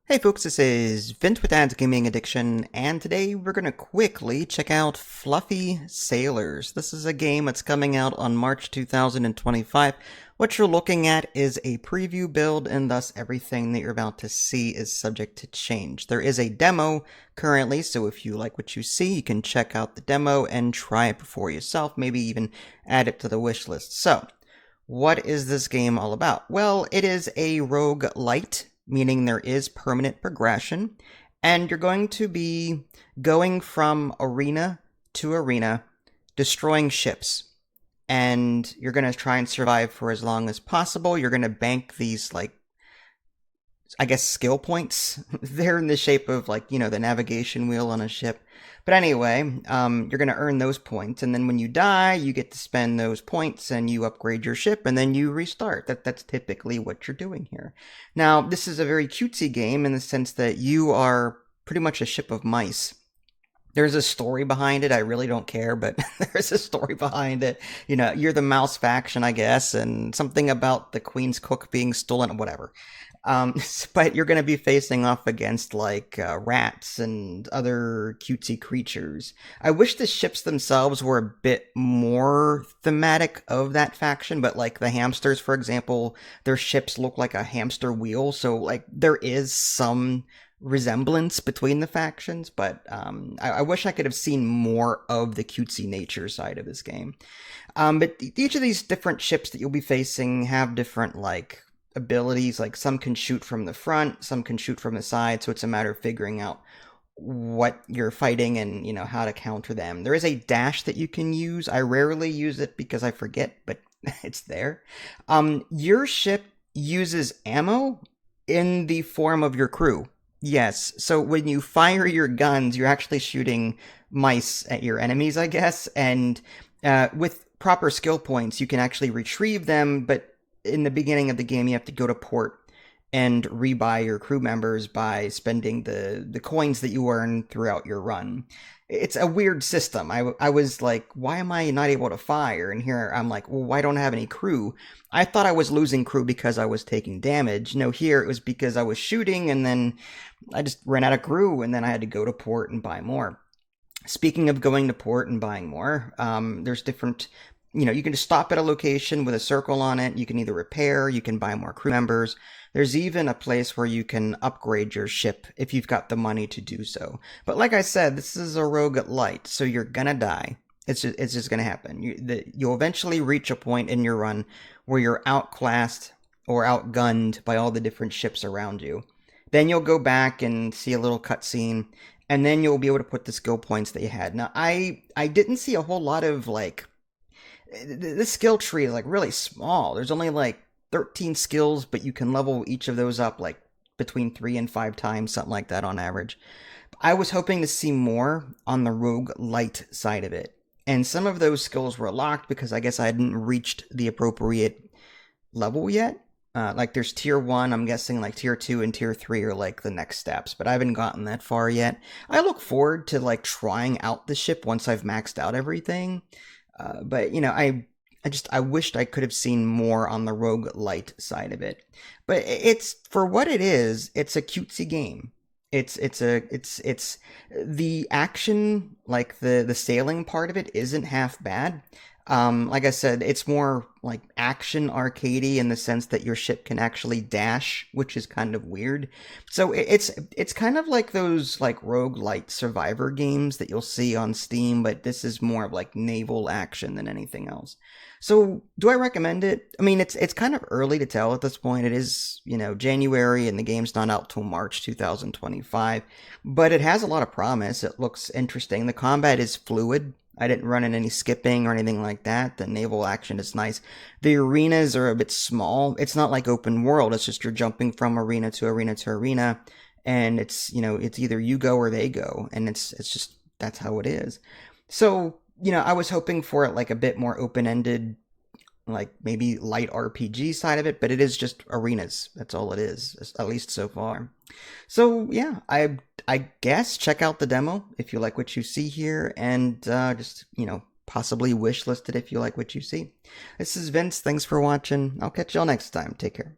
Hey folks, this is Vint with Dad's Gaming Addiction, and today we're going to quickly check out Fluffy Sailors. This is a game that's coming out on March 2025. What you're looking at is a preview build, and thus everything that you're about to see is subject to change. There is a demo currently, so if you like what you see, you can check out the demo and try it for yourself, maybe even add it to the wish list. So, what is this game all about? Well, it is a roguelite, meaning there is permanent progression, and you're going to be going from arena to arena, destroying ships. And you're going to try and survive for as long as possible. You're going to bank these, I guess, skill points. They're in the shape of, the navigation wheel on a ship. But anyway, you're going to earn those points, and then when you die, you get to spend those points, and you upgrade your ship, and then you restart. That's typically what you're doing here. Now, this is a very cutesy game in the sense that you are pretty much a ship of mice. There's a story behind it. I really don't care, but there's a story behind it. You know, you're the mouse faction, I guess, and something about the queen's cook being stolen, whatever. But you're going to be facing off against rats and other cutesy creatures. I wish the ships themselves were a bit more thematic of that faction, but like the hamsters, for example, their ships look like a hamster wheel. So there is some resemblance between the factions, but I wish I could have seen more of the cutesy nature side of this game. But each of these different ships that you'll be facing have different abilities. Like some can shoot from the front, some can shoot from the side, so it's a matter of figuring out what you're fighting and how to counter them. There is a dash that you can use. I rarely use it because I forget, but it's there. Your ship uses ammo in the form of your crew. Yes, so when you fire your guns, you're actually shooting mice at your enemies, I guess, and with proper skill points, you can actually retrieve them, but in the beginning of the game, you have to go to port and rebuy your crew members by spending the coins that you earn throughout your run. It's a weird system. I was like, why am I not able to fire? And here I'm like, well, why don't I have any crew? I thought I was losing crew because I was taking damage. No, here it was because I was shooting and then I just ran out of crew and then I had to go to port and buy more. Speaking of going to port and buying more, there's different, you can just stop at a location with a circle on it. You can either repair, you can buy more crew members. There's even a place where you can upgrade your ship if you've got the money to do so. But like I said, this is a roguelite, so you're gonna die. It's just gonna happen. You'll eventually reach a point in your run where you're outclassed or outgunned by all the different ships around you. Then you'll go back and see a little cutscene, and then you'll be able to put the skill points that you had. Now, I didn't see a whole lot of the skill tree is really small. There's only 13 skills, but you can level each of those up between 3 and 5 times, something like that on average. I was hoping to see more on the roguelite side of it. And some of those skills were locked because I guess I hadn't reached the appropriate level yet. There's tier 1, I'm guessing tier 2 and tier 3 are the next steps, but I haven't gotten that far yet. I look forward to trying out the ship once I've maxed out everything. But I wished I could have seen more on the roguelite side of it. But it's, for what it is, it's a cutesy game. It's the action, the sailing part of it isn't half bad. Like I said, it's more action arcadey in the sense that your ship can actually dash, which is kind of weird. So it's kind of like those roguelite survivor games that you'll see on Steam, but this is more of naval action than anything else. So do I recommend it? I mean, it's kind of early to tell at this point. It is, January and the game's not out till March 2025, but it has a lot of promise. It looks interesting. The combat is fluid. I didn't run in any skipping or anything like that. The naval action is nice. The arenas are a bit small. It's not like open world. It's just you're jumping from arena to arena to arena, and it's it's either you go or they go, and it's just that's how it is. So I was hoping for it a bit more open-ended, maybe light RPG side of it, but it is just arenas. That's all it is, at least so far. So yeah, I guess check out the demo if you like what you see here, and just possibly wishlist it if you like what you see. This is Vince. Thanks for watching. I'll catch y'all next time. Take care.